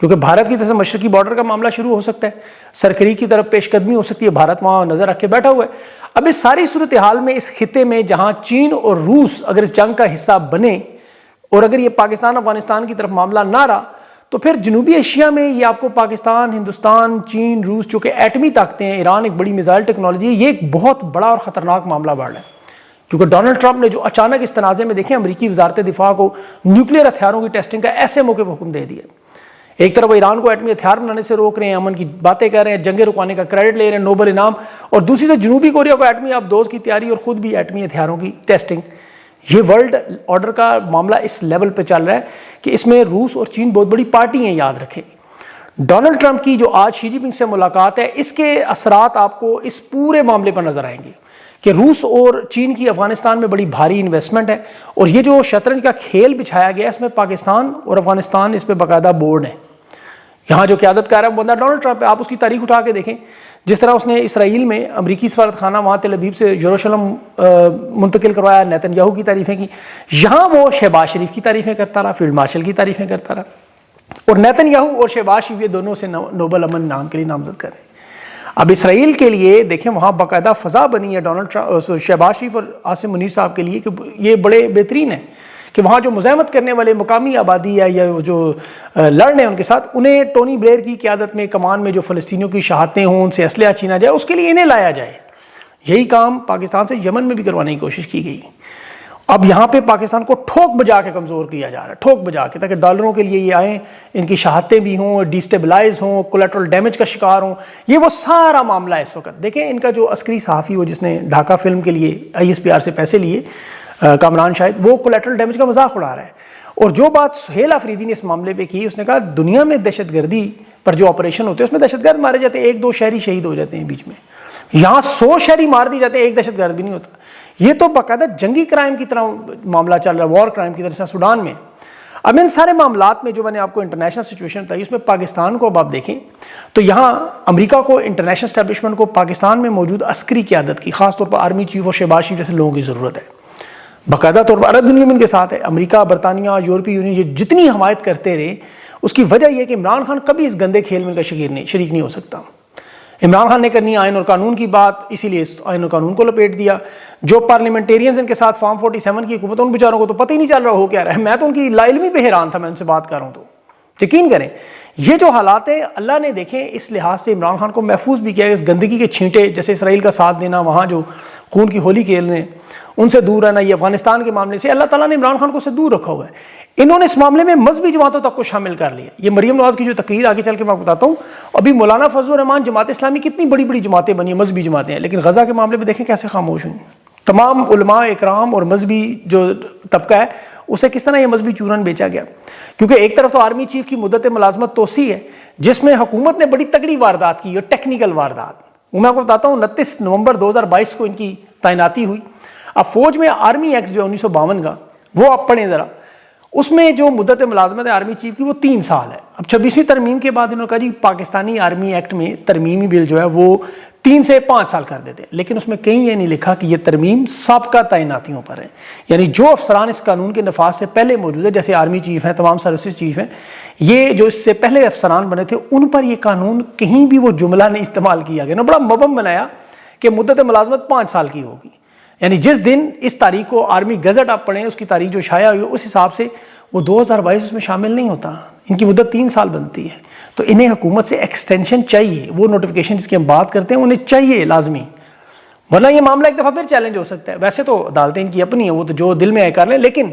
کیونکہ بھارت کی طرف سے مشرقی بارڈر کا معاملہ شروع ہو سکتا ہے، سرکری کی طرف پیش قدمی ہو سکتی ہے، بھارت وہاں نظر رکھ کے بیٹھا ہوا ہے۔ اب اس ساری صورتحال میں اس خطے میں جہاں چین اور روس اگر اس جنگ کا حصہ بنے اور اگر یہ پاکستان افغانستان کی طرف معاملہ نہ رہا تو پھر جنوبی ایشیا میں یہ آپ کو پاکستان، ہندوستان، چین، روس جو کہ ایٹمی طاقتیں ہیں، ایران ایک بڑی میزائل ٹیکنالوجی ہے، یہ ایک بہت بڑا اور خطرناک معاملہ بڑھ رہا ہے۔ کیونکہ ڈونلڈ ٹرمپ نے جو اچانک اس تنازع میں دیکھیں امریکی وزارت دفاع کو نیوکلیئر ہتھیاروں کی ٹیسٹنگ کا ایسے موقع پر حکم دے دیا، ایک طرف وہ ایران کو ایٹمی ہتھیار بنانے سے روک رہے ہیں، امن کی باتیں کر رہے ہیں، جنگیں رکوانے کا کریڈٹ لے رہے ہیں، نوبل انعام، اور دوسری طرف جنوبی کوریا کو ایٹمی آبدوز کی تیاری اور خود بھی ایٹمی ہتھیاروں کی ٹیسٹنگ۔ یہ ورلڈ آرڈر کا معاملہ اس لیول پہ چل رہا ہے کہ اس میں روس اور چین بہت بڑی پارٹی ہیں، یاد رکھیں۔ ڈونلڈ ٹرمپ کی جو آج شی جن پنگ سے ملاقات ہے، اس کے اثرات آپ کو اس پورے معاملے پر نظر آئیں گے کہ روس اور چین کی افغانستان میں بڑی بھاری انویسٹمنٹ ہے، اور یہ جو شطرنج کا کھیل بچھایا گیا ہے اس میں پاکستان اور افغانستان اس پہ باقاعدہ بورڈ ہے۔ یہاں جو قیادت کر رہا ہے وہ بندہ ڈونلڈ ٹرمپ ہے، آپ اس کی تاریخ اٹھا کے دیکھیں، جس طرح اس نے اسرائیل میں امریکی سفارت خانہ وہاں تل ابیب سے یروشلم منتقل کروایا، نیتن یاہو کی تعریفیں کی، یہاں وہ شہباز شریف کی تعریفیں کرتا رہا، فیلڈ مارشل کی تعریفیں کرتا رہا، اور نیتن یاہو اور شہباز شریف یہ دونوں سے نوبل امن انعام کے لیے نامزد کر رہے ہیں۔ اب اسرائیل کے لیے دیکھیں وہاں باقاعدہ فضا بنی ہے شہباز شریف اور عاصم منیر صاحب کے لیے کہ یہ بڑے بہترین ہیں کہ وہاں جو مزاحمت کرنے والے مقامی آبادی ہے یا جو لڑ رہے ہیں ان کے ساتھ، انہیں ٹونی بلیئر کی قیادت میں کمان میں جو فلسطینیوں کی شہادتیں ہوں، ان سے اسلحہ چھینا جائے، اس کے لیے انہیں لایا جائے۔ یہی کام پاکستان سے یمن میں بھی کروانے کی کوشش کی گئی۔ اب یہاں پہ پاکستان کو ٹھوک بجا کے کمزور کیا جا رہا ہے، ٹھوک بجا کے، تاکہ ڈالروں کے لیے یہ آئیں، ان کی شہادتیں بھی ہوں، ڈیسٹیبلائز ہوں، کولیٹرل ڈیمیج کا شکار ہوں۔ یہ وہ سارا معاملہ ہے اس وقت۔ دیکھیں ان کا جو عسکری صحافی ہو جس نے ڈھاکہ فلم کے لیے ISPR سے پیسے لیے، کامران شاہد، وہ کولیٹرل ڈیمیج کا مذاق اڑا رہا ہے۔ اور جو بات سہیل آفریدی نے اس معاملے پہ کی، اس نے کہا دنیا میں دہشت گردی پر جو آپریشن ہوتے ہیں اس میں دہشت گرد مارے جاتے ہیں، 1-2 شہری شہید ہو جاتے ہیں بیچ میں، یہاں 100 شہری مار دی جاتے ہیں، ایک دہشت گرد بھی نہیں ہوتا۔ یہ تو باقاعدہ جنگی کرائم کی طرح معاملہ چل رہا ہے، وار کرائم کی طرح سوڈان میں۔ اب ان سارے معاملات میں جو میں نے آپ کو انٹرنیشنل سچویشن بتائی، اس میں پاکستان کو اب آپ دیکھیں تو یہاں امریکہ کو، انٹرنیشنل اسٹیبلشمنٹ کو پاکستان میں موجود عسکری قیادت کی، خاص طور پر آرمی چیف اور شہباز شریف جیسے لوگوں کی ضرورت ہے۔ باقاعدہ طور پر عرب دنیا میں ان کے ساتھ ہے، امریکہ، برطانیہ، یورپی یونین یہ جتنی حمایت کرتے رہے، اس کی وجہ یہ کہ عمران خان کبھی اس گندے کھیل میں ان کا شریک نہیں ہو سکتا۔ عمران خان نے کرنی آئین اور قانون کی بات، اسی لیے آئین اور قانون کو لپیٹ دیا۔ جو پارلیمنٹیرینز ان کے ساتھ فارم 47 کی حکومت، ان بیچاروں کو تو پتہ ہی نہیں چل رہا ہو کیا رہا ہے۔ میں تو ان کی لا علمی پہ حیران تھا، میں ان سے بات کر رہا ہوں تو یقین کریں یہ جو حالات ہیں اللہ نے دیکھیں اس لحاظ سے عمران خان کو محفوظ بھی کیا ہے، اس گندگی کے چھینٹے جیسے اسرائیل کا ساتھ دینا، وہاں جو خون کی ہولی کھیلنے، ان سے دور رہنا، یہ افغانستان کے معاملے سے اللہ تعالیٰ نے عمران خان کو سے دور رکھا ہوا ہے۔ انہوں نے اس معاملے میں مذہبی جماعتوں تک کو شامل کر لیا۔ یہ مریم نواز کی جو تقریر آگے چل کے میں بتاتا ہوں، ابھی مولانا فضل الرحمان، جماعت اسلامی کتنی بڑی بڑی جماعتیں بنی ہیں، مذہبی جماعتیں ہیں، لیکن غزہ کے معاملے میں دیکھیں کیسے خاموش ہوئی۔ تمام علماء اکرام اور مذہبی جو طبقہ ہے اسے کس طرح یہ مذہبی چورن بیچا گیا، کیونکہ ایک طرف تو آرمی چیف کی مدت ملازمت توسیع ہے جس میں حکومت نے بڑی تگڑی واردات کی اور ٹیکنیکل واردات، وہ میں آپ کو بتاتا ہوں 29 نومبر 2022 کو ان کی تعیناتی ہوئی۔ اب فوج میں آرمی ایکٹ جو 1952 کا، وہ آپ پڑھیں ذرا، اس میں جو مدت ملازمت ہے آرمی چیف کی وہ 3 سال ہے۔ اب 26ویں ترمیم کے بعد انہوں نے کہا جی پاکستانی آرمی ایکٹ میں ترمیمی بل جو ہے وہ 3 سے 5 سال کر دیتے ہیں، لیکن اس میں کہیں یہ نہیں لکھا کہ یہ ترمیم سابقہ تعیناتیوں پر ہے، یعنی جو افسران اس قانون کے نفاذ سے پہلے موجود ہے، جیسے آرمی چیف ہیں، تمام سروسز چیف ہیں، یہ جو اس سے پہلے افسران بنے تھے ان پر یہ قانون کہیں بھی وہ جملہ نہیں استعمال کیا گیا۔ بڑا مبہم بنایا کہ مدت ملازمت 5 سال کی ہوگی، یعنی جس دن اس تاریخ کو آرمی گزٹ آپ پڑھیں، اس کی تاریخ جو شائع ہوئی اس حساب سے وہ 2022 اس میں شامل نہیں ہوتا، ان کی مدت 3 سال بنتی ہے۔ تو انہیں حکومت سے ایکسٹینشن چاہیے، وہ نوٹیفیکیشن جس کی ہم بات کرتے ہیں انہیں چاہیے لازمی، ورنہ یہ معاملہ ایک دفعہ پھر چیلنج ہو سکتا ہے۔ ویسے تو عدالتیں ان کی اپنی ہیں، وہ تو جو دل میں آئے کر لیں، لیکن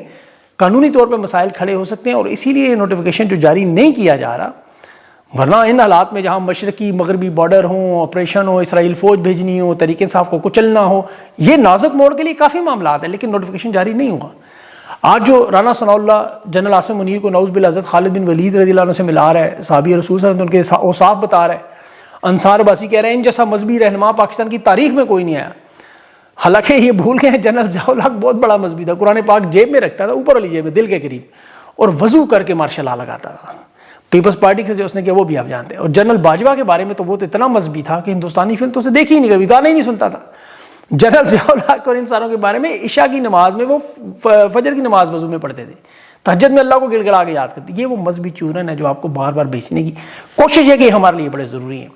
قانونی طور پہ مسائل کھڑے ہو سکتے ہیں، اور اسی لیے یہ نوٹیفیکیشن جو جاری نہیں کیا جا رہا، ورنہ ان حالات میں جہاں مشرقی مغربی بارڈر ہوں، آپریشن ہو، اسرائیل فوج بھیجنی ہو، تحریک انصاف کو کچلنا ہو، یہ نازک موڑ کے لیے کافی معاملات ہیں، لیکن نوٹیفیکیشن جاری نہیں ہوا۔ آج جو رانا ثناء اللہ جنرل عاصم منیر کو نعوذ باللہ حضرت خالد بن ولید رضی اللہ عنہ سے ملا رہا ہے، صحابی رسول صلی اللہ علیہ وسلم، ان کے اوصاف بتا رہا ہے، انصار باسی کہہ رہے ہیں ان جیسا مذہبی رہنما پاکستان کی تاریخ میں کوئی نہیں آیا۔ حالانکہ یہ بھول گئے جنرل ضیاء الحق بہت بڑا مذہبی تھا، قرآن پاک جیب میں رکھتا تھا، اوپر والی جیب میں دل کے قریب، اور وضو کر کے مارشل لا لگاتا تھا۔ پیپلز پارٹی سے جو اس نے کیا وہ بھی آپ جانتے ہیں۔ اور جنرل باجوہ کے بارے میں تو وہ تو اتنا مذہبی تھا کہ ہندوستانی فلم تو اسے دیکھی ہی نہیں، کبھی گانا ہی نہیں سنتا تھا۔ جنرل ضیاء الحق اور ان ساروں کے بارے میں عشاء کی نماز میں وہ فجر کی نماز وضو میں پڑھتے تھے، تہجد میں اللہ کو گڑ گڑا کے یاد کرتے ہیں. یہ وہ مذہبی چورن ہے جو آپ کو بار بار بیچنے کی کوشش ہے کہ ہمارے لیے بڑے ضروری ہیں.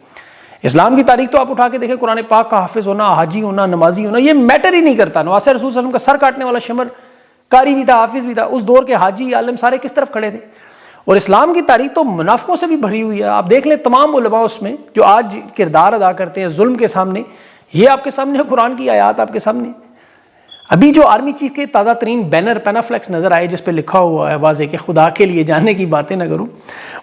اسلام کی تاریخ تو آپ اٹھا کے دیکھیں, قرآن پاک کا حافظ ہونا, حاجی ہونا, نمازی ہونا, یہ میٹر ہی نہیں کرتا. نواز رسول صلی اللہ علیہ وسلم کا سر کاٹنے والا شمر قاری بھی تھا, حافظ بھی تھا. اس دور کے حاجی عالم سارے کس طرف کھڑے تھے. اور اسلام کی تاریخ تو منافقوں سے بھی بھری ہوئی ہے. آپ دیکھ لیں تمام علماء اس میں جو آج کردار ادا کرتے ہیں ظلم کے سامنے, یہ آپ کے سامنے قرآن کی آیات آپ کے سامنے. ابھی جو آرمی چیف کے تازہ ترین بینر پینافلیکس نظر آئے جس پہ لکھا ہوا ہے واضح کہ خدا کے لیے جاننے کی باتیں نہ کروں,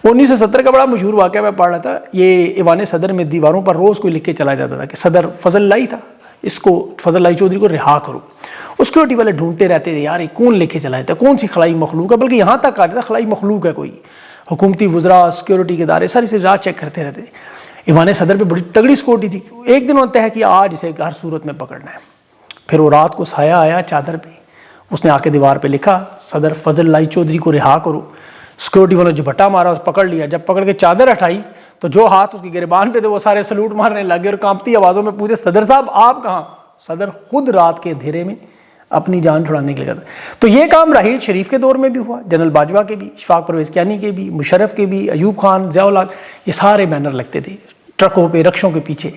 1970 کا بڑا مشہور واقعہ میں پڑھ رہا تھا. یہ ایوان صدر میں دیواروں پر روز کوئی لکھ کے چلا جاتا تھا کہ صدر فضل اللہ تھا, اس کو فضل اللہ چودھری کو رہا کرو. سیکورٹی والے ڈھونڈتے رہتے تھے یار یہ کون لکھ کے چلا جاتا ہے, کون سی خلائی مخلوق ہے, بلکہ یہاں تک آ جاتا خلائی مخلوق ہے کوئی. حکومتی وزراء, سیکورٹی کے ادارے ساری رات چیک کرتے رہتے تھے. ایوان صدر پہ بڑی تگڑی سیکورٹی تھی. ایک دن انہوں نے طے کیا آج اسے ہر صورت میں پکڑنا ہے. پھر وہ رات کو سایہ آیا چادر پہ, اس نے آ کے دیوار پہ لکھا صدر فضل اللہ چودھری کو رہا کرو. سیکورٹی والوں نے جھپٹا مارا, اس پکڑ لیا. جب پکڑ کے چادر ہٹائی تو جو ہاتھ اس کی گریبان پہ تھے وہ سارے سلوٹ مارنے لگے اور کانپتی آوازوں میں پوچھے صدر صاحب آپ کہاں. صدر خود رات کے اندھیرے میں اپنی جان چھڑانے کے لیے کرتا. تو یہ کام راحیل شریف کے دور میں بھی ہوا, جنرل باجوہ کے بھی, اشفاق پرویز کیانی کے بھی, مشرف کے بھی, ایوب خان, ضیاء الحق, یہ سارے بینر لگتے تھے ٹرکوں پہ, رکشوں کے پیچھے.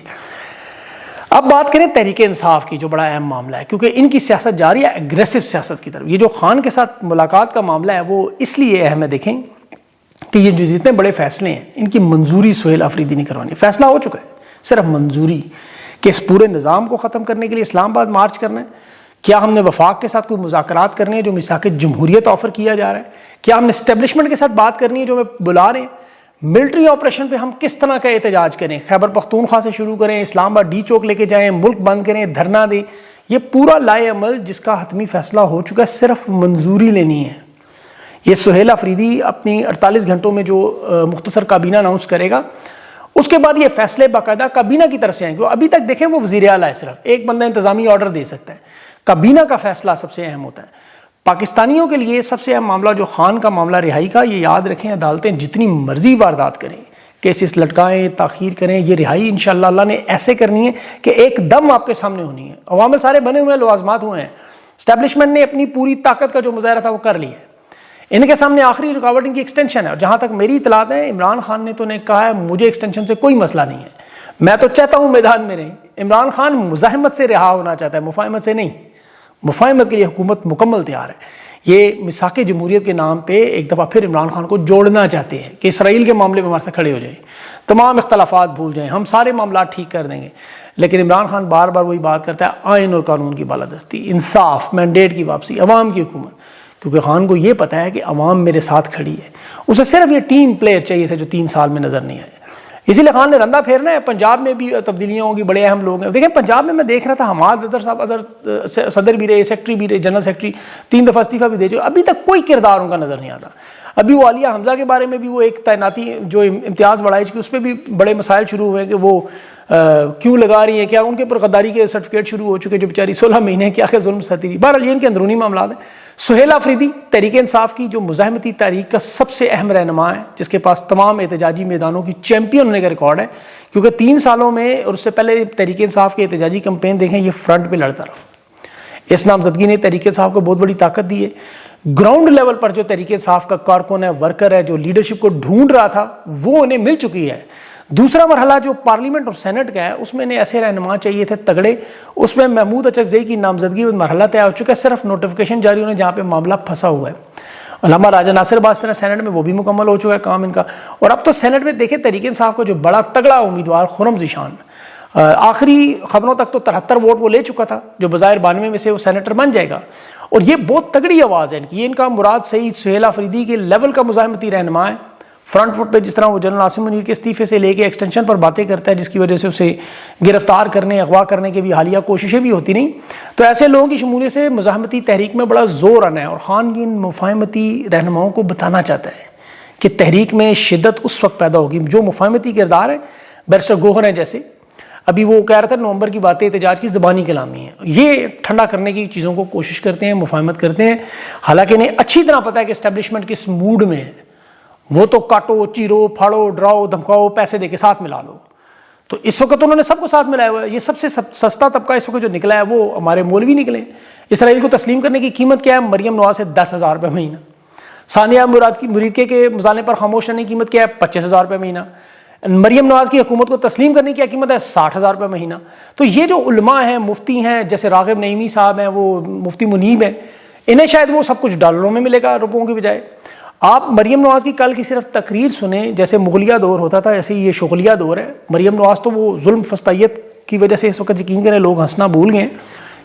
اب بات کریں تحریک انصاف کی جو بڑا اہم معاملہ ہے, کیونکہ ان کی سیاست جاری ہے اگریسو سیاست کی طرف. یہ جو خان کے ساتھ ملاقات کا معاملہ ہے وہ اس لیے اہم ہے, دیکھیں کہ یہ جو جتنے بڑے فیصلے ہیں ان کی منظوری سہیل آفریدی نہیں کروانی. فیصلہ ہو چکا ہے, صرف منظوری کہ اس پورے نظام کو ختم کرنے کے لیے اسلام آباد مارچ کرنا ہے. کیا ہم نے وفاق کے ساتھ کوئی مذاکرات کرنے ہیں جو میثاق جمہوریت آفر کیا جا رہا ہے. کیا ہم نے اسٹیبلشمنٹ کے ساتھ بات کرنی ہے جو ہمیں بلا رہے ہیں. ملٹری آپریشن پہ ہم کس طرح کا احتجاج کریں, خیبر پختونخوا سے شروع کریں, اسلام آباد ڈی چوک لے کے جائیں, ملک بند کریں, دھرنا دیں. یہ پورا لائے عمل جس کا حتمی فیصلہ ہو چکا ہے, صرف منظوری لینی ہے. یہ سہیل آفریدی اپنی 48 گھنٹوں میں جو مختصر کابینہ اناؤنس کرے گا, اس کے بعد یہ فیصلے باقاعدہ کابینہ کی طرف سے آئیں گے. ابھی تک دیکھیں وہ وزیر اعلیٰ ہے, صرف ایک بندہ انتظامی آرڈر دے سکتا ہے. کابینہ کا فیصلہ سب سے اہم ہوتا ہے. پاکستانیوں کے لیے سب سے اہم معاملہ جو خان کا معاملہ رہائی کا, یہ یاد رکھیں عدالتیں جتنی مرضی واردات کریں, کیسز لٹکائیں, تاخیر کریں, یہ رہائی انشاءاللہ اللہ نے ایسے کرنی ہے کہ ایک دم آپ کے سامنے ہونی ہے. عوامل سارے بنے ہوئے ہیں, لوازمات ہوئے ہیں, اسٹیبلشمنٹ نے اپنی پوری طاقت کا جو مظاہرہ تھا وہ کر لیا ہے. ان کے سامنے آخری رکاوٹ ان کی ایکسٹینشن ہے. اور جہاں تک میری اطلاعات ہیں عمران خان نے تو نے کہا ہے مجھے ایکسٹینشن سے کوئی مسئلہ نہیں ہے, میں تو چاہتا ہوں میدان میں رہیں. عمران خان مزاحمت سے رہا ہونا چاہتا ہے, مفاہمت سے نہیں. مفاہمت کے لیے حکومت مکمل تیار ہے. یہ میثاق جمہوریت کے نام پہ ایک دفعہ پھر عمران خان کو جوڑنا چاہتے ہیں کہ اسرائیل کے معاملے میں ہمارے سے کھڑے ہو جائیں, تمام اختلافات بھول جائیں, ہم سارے معاملات ٹھیک کر دیں گے. لیکن عمران خان بار بار وہی بات کرتا ہے, آئین اور قانون کی بالادستی, انصاف, مینڈیٹ کی واپسی, عوام کی حکومت. کیونکہ خان کو یہ پتا ہے کہ عوام میرے ساتھ کھڑی ہے. اسے صرف یہ ٹیم پلیئر چاہیے تھے جو 3 سال میں نظر نہیں آئے. اسی لیے خان نے رندہ پھیرنا ہے. پنجاب میں بھی تبدیلیاں ہوں گی, بڑے اہم لوگ ہیں. دیکھیں پنجاب میں دیکھ رہا تھا حماد اظہر صاحب صدر بھی رہے, سیکٹری بھی رہے, جنرل سیکٹری 3 دفعہ استعفیٰ بھی دے چکے, ابھی تک کوئی کردار ان کا نظر نہیں آتا. ابھی وہ عالیہ حمزہ کے بارے میں بھی وہ ایک تعیناتی جو امتیاز بڑھائی کی, اس پہ بھی بڑے مسائل شروع ہوئے کہ وہ کیوں لگا رہی ہیں, کیا ان کے پر غداری کے سرٹیفکیٹ شروع ہو چکے جو بیچاری 16 مہینے کیا کہ ظلم سہتی رہی. بہرحال یہ ان کے اندرونی معاملات ہیں. سہیل آفریدی تحریک انصاف کی جو مزاحمتی تحریک کا سب سے اہم رہنما ہے, جس کے پاس تمام احتجاجی میدانوں کی چیمپئن ہونے کا ریکارڈ ہے, کیونکہ 3 سالوں میں اور اس سے پہلے تحریک انصاف کے احتجاجی کمپین دیکھیں, یہ فرنٹ پہ لڑتا رہا. اس نامزدگی نے تحریک انصاف کو بہت بڑی طاقت دی ہے. گراؤنڈ لیول پر جو تحریک انصاف کا کارکن ہے, ورکر ہے, جو لیڈرشپ کو ڈھونڈ رہا تھا, وہ انہیں مل چکی ہے. دوسرا مرحلہ جو پارلیمنٹ اور سینٹ کا ہے, اس میں انہیں ایسے رہنما چاہیے تھے تگڑے. اس میں محمود اچکزئی کی نامزدگی مرحلہ طے ہو چکا ہے, صرف نوٹیفیکیشن جاری ہونے جہاں پہ معاملہ پھنسا ہوا ہے. علامہ راجہ ناصر باستر سینٹ میں وہ بھی مکمل ہو چکا ہے کام ان کا. اور اب تو سینٹ میں دیکھیں تحریک انصاف کو جو بڑا تگڑا امیدوار خرم ذیشان, آخری خبروں تک تو 73 ووٹ وہ لے چکا تھا, جو بظاہر 92 میں سے وہ سینیٹر بن جائے گا. اور یہ بہت تگڑی آواز ہے ان کی. یہ ان کا مراد سعید سہیل آفریدی کے لیول کا مزاحمتی رہنما ہے. فرنٹ فٹ پہ جس طرح وہ جنرل عاصم منیر کے استعفے سے لے کے ایکسٹینشن پر باتیں کرتا ہے, جس کی وجہ سے اسے گرفتار کرنے, اغوا کرنے کے بھی حالیہ کوششیں بھی ہوتی نہیں. تو ایسے لوگوں کی شمولیت سے مزاحمتی تحریک میں بڑا زور آنا ہے. اور خان کی ان مفاہمتی رہنماؤں کو بتانا چاہتا ہے کہ تحریک میں شدت اس وقت پیدا ہوگی جو مفاہمتی کردار ہے. بیرسٹر گوہر ہیں جیسے, ابھی وہ کہہ رہا تھا نومبر کی باتیں احتجاج کی زبانی کلامی ہے, یہ ٹھنڈا کرنے کی چیزوں کو کوشش کرتے ہیں, مفاہمت کرتے ہیں. حالانکہ انہیں اچھی طرح پتہ ہے کہ اسٹیبلشمنٹ کس موڈ میں ہے. وہ تو کاٹو, چیرو, پھاڑو, ڈراؤ, دھمکاؤ, پیسے دے کے ساتھ ملا لو. تو اس وقت انہوں نے سب کو ساتھ ملایا ہوا ہے. یہ سب سے سستا طبقہ اس وقت جو نکلا ہے وہ ہمارے مولوی نکلے. اسرائیل کو تسلیم کرنے کی قیمت کیا ہے؟ مریم نواز سے 10,000 روپے مہینہ. ثانیہ مرید کے مظالم پر خاموش رہنے کی قیمت کیا ہے؟ 25,000 روپے مہینہ. مریم نواز کی حکومت کو تسلیم کرنے کی کیا قیمت ہے؟ 60,000 روپے مہینہ. تو یہ جو علماء ہیں، مفتی ہیں، جیسے راغب نعیمی صاحب ہیں، وہ مفتی منیب ہیں، انہیں شاید وہ سب کچھ ڈالروں میں ملے گا روپوں کی بجائے. آپ مریم نواز کی کل کی صرف تقریر سنیں، جیسے مغلیہ دور ہوتا تھا ایسے یہ شغلیہ دور ہے. مریم نواز تو وہ ظلم فسطائیت کی وجہ سے اس وقت یقین کریں لوگ ہنسنا بھول گئے ہیں،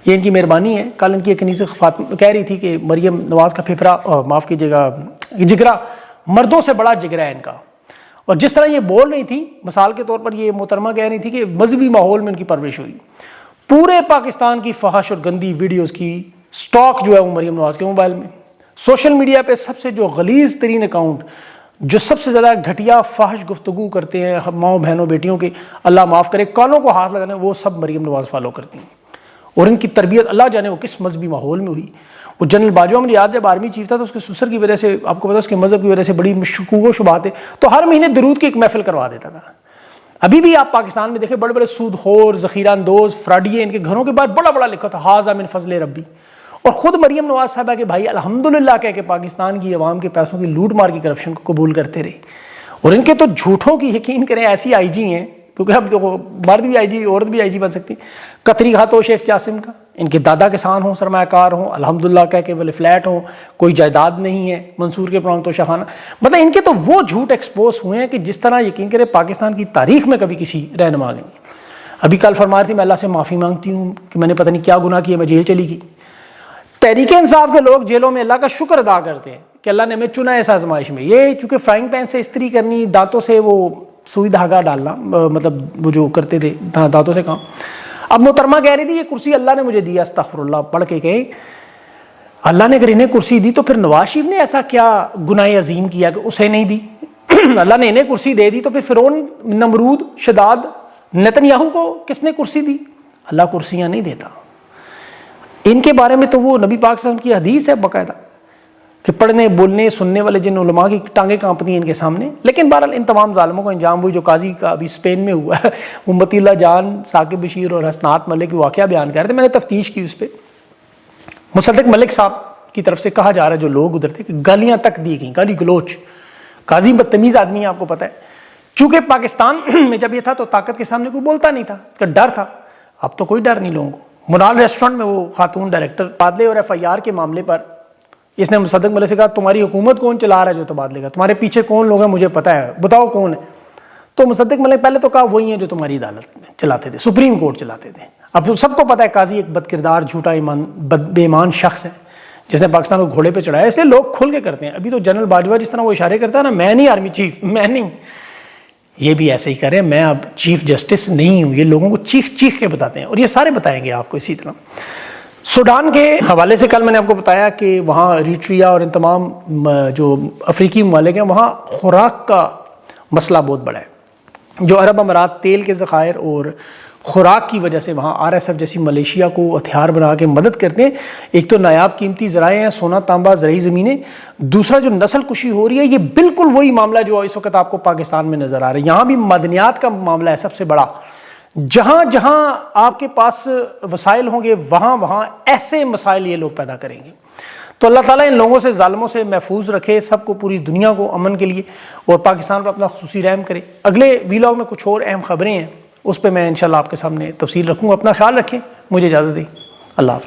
یہ ان کی مہربانی ہے. کل ان کی ایک کنیز کہہ رہی تھی کہ مریم نواز کا پھپھرا، معاف کیجیے گا، جگرا مردوں سے بڑا جگرا ہے ان کا. اور جس طرح یہ بول رہی تھی، مثال کے طور پر یہ محترمہ کہہ رہی تھی کہ مذہبی ماحول میں ان کی پرورش ہوئی. پورے پاکستان کی فحش اور گندی ویڈیوز کی سٹاک جو ہے وہ مریم نواز کے موبائل میں. سوشل میڈیا پہ سب سے جو غلیظ ترین اکاؤنٹ، جو سب سے زیادہ گھٹیا فحش گفتگو کرتے ہیں ماؤں بہنوں بیٹیوں کے، اللہ معاف کرے، کانوں کو ہاتھ لگانے، وہ سب مریم نواز فالو کرتی ہیں. اور ان کی تربیت اللہ جانے وہ کس مذہبی ماحول میں ہوئی. وہ جنرل باجوہ مجھے یاد جب آرمی چیف تھا تو اس کے سسر کی وجہ سے، آپ کو پتا اس کے مذہب کی وجہ سے بڑی شکوک و شبہات ہے، تو ہر مہینے درود کی ایک محفل کروا دیتا تھا. ابھی بھی آپ پاکستان میں دیکھیں بڑے بڑے سود خور، ذخیرہ اندوز، فراڈیے، ان کے گھروں کے باہر بڑا بڑا لکھا تھا ہاذا من فضل ربی. اور خود مریم نواز صاحبہ کے بھائی الحمدللہ کہہ کے پاکستان کی عوام کے پیسوں کی لوٹ مار کی کرپشن کو قبول کرتے رہے. اور ان کے تو جھوٹوں کی یقین کریں ایسی آئی جی ہیں، کیونکہ اب جو مرد بھی آئی جی عورت بھی آئی جی بن سکتی. قطری ہاتھوں شیخ جاسم کا، ان کے دادا کسان ہوں، سرمایہ کار ہوں، الحمدللہ کہہ کے والے فلیٹ ہوں، کوئی جائیداد نہیں ہے، منصور کے پرام تو شاہانہ. مطلب ان کے تو وہ جھوٹ ایکسپوز ہوئے ہیں کہ جس طرح یقین کرے پاکستان کی تاریخ میں کبھی کسی رہنما نہیں. ابھی کل فرما رہی تھی میں اللہ سے معافی مانگتی ہوں کہ میں نے پتہ نہیں کیا گناہ کیا، میں جیل چلی گئی. تحریک انصاف کے لوگ جیلوں میں اللہ کا شکر ادا کرتے ہیں کہ اللہ نے ہمیں چنا ہے اس آزمائش میں. یہ چونکہ فرائنگ پین سے استری کرنی، دانتوں سے وہ سوئی دھاگا ڈالنا، مطلب وہ جو کرتے تھے دانتوں سے کام. اب محترمہ کہہ رہی تھی یہ کرسی اللہ نے مجھے دیا، استغفر اللہ پڑھ کے کہیں اللہ نے اگر انہیں کرسی دی تو پھر نواز شریف نے ایسا کیا گناہ عظیم کیا کہ اسے نہیں دی؟ اللہ نے انہیں کرسی دے دی تو پھر فرعون، نمرود، شداد، نتنیاہو کو کس نے کرسی دی؟ اللہ کرسیاں نہیں دیتا. ان کے بارے میں تو وہ نبی پاک صلی اللہ علیہ وسلم کی حدیث ہے باقاعدہ کہ پڑھنے بولنے سننے والے جن علماء کی ٹانگیں کانپتی ہیں ان کے سامنے. لیکن بہرحال ان تمام ظالموں کو انجام ہوئی. جو قاضی کا ابھی اسپین میں ہوا ہے، وہ متی اللہ جان، ثاقب بشیر اور حسنات ملک کی واقعہ بیان کر رہے تھے. میں نے تفتیش کی اس پہ، مصدق ملک صاحب کی طرف سے کہا جا رہا ہے جو لوگ ادھر تھے کہ گالیاں تک دی گئیں، گالی گلوچ. قاضی بدتمیز آدمی ہے، آپ کو پتہ ہے. چونکہ پاکستان میں جب یہ تھا تو طاقت کے سامنے کوئی بولتا نہیں تھا، اس کا ڈر تھا. اب تو کوئی ڈر نہیں لوگوں کو. منال ریسٹورنٹ میں وہ خاتون ڈائریکٹر تبادلے اور FIR کے معاملے پر اس نے مصدق ملک سے کہا تمہاری حکومت کون چلا رہا ہے جو تبادلے کا، تمہارے پیچھے کون لوگ ہیں مجھے پتہ ہے، بتاؤ کون ہے. تو مصدق ملک پہلے تو کہا وہی ہیں جو تمہاری عدالت میں چلاتے تھے، سپریم کورٹ چلاتے تھے. اب سب کو پتہ ہے قاضی ایک بد کردار، جھوٹا بے ایمان شخص ہے جس نے پاکستان کو گھوڑے پہ چڑھایا. اس لیے لوگ کھل کے کرتے ہیں. ابھی تو جنرل باجوہ جس طرح وہ اشارے کرتا ہے نا، میں نہیں آرمی چیف، میں نہیں، یہ بھی ایسے ہی کریں، میں اب چیف جسٹس نہیں ہوں. یہ لوگوں کو چیخ چیخ کے بتاتے ہیں اور یہ سارے بتائیں گے آپ کو. اسی طرح سوڈان کے حوالے سے کل میں نے آپ کو بتایا کہ وہاں ایریٹریا اور ان تمام جو افریقی ممالک ہیں وہاں خوراک کا مسئلہ بہت بڑا ہے. جو عرب امارات تیل کے ذخائر اور خوراک کی وجہ سے وہاں RSF جیسی ملیشیا کو ہتھیار بنا کے مدد کرتے ہیں. ایک تو نایاب قیمتی ذرائع ہیں، سونا تانبا، زرعی زمینیں. دوسرا جو نسل کشی ہو رہی ہے، یہ بالکل وہی معاملہ جو اس وقت آپ کو پاکستان میں نظر آ رہا ہے. یہاں بھی معدنیات کا معاملہ ہے سب سے بڑا. جہاں جہاں آپ کے پاس وسائل ہوں گے وہاں وہاں ایسے مسائل یہ لوگ پیدا کریں گے. تو اللہ تعالیٰ ان لوگوں سے، ظالموں سے محفوظ رکھے سب کو، پوری دنیا کو امن کے لیے، اور پاکستان پر اپنا خصوصی رحم کرے. اگلے ویلاگ میں کچھ اور اہم خبریں ہیں، اس پہ میں انشاءاللہ آپ کے سامنے تفصیل رکھوں گا. اپنا خیال رکھیں، مجھے اجازت دیں. اللہ حافظ.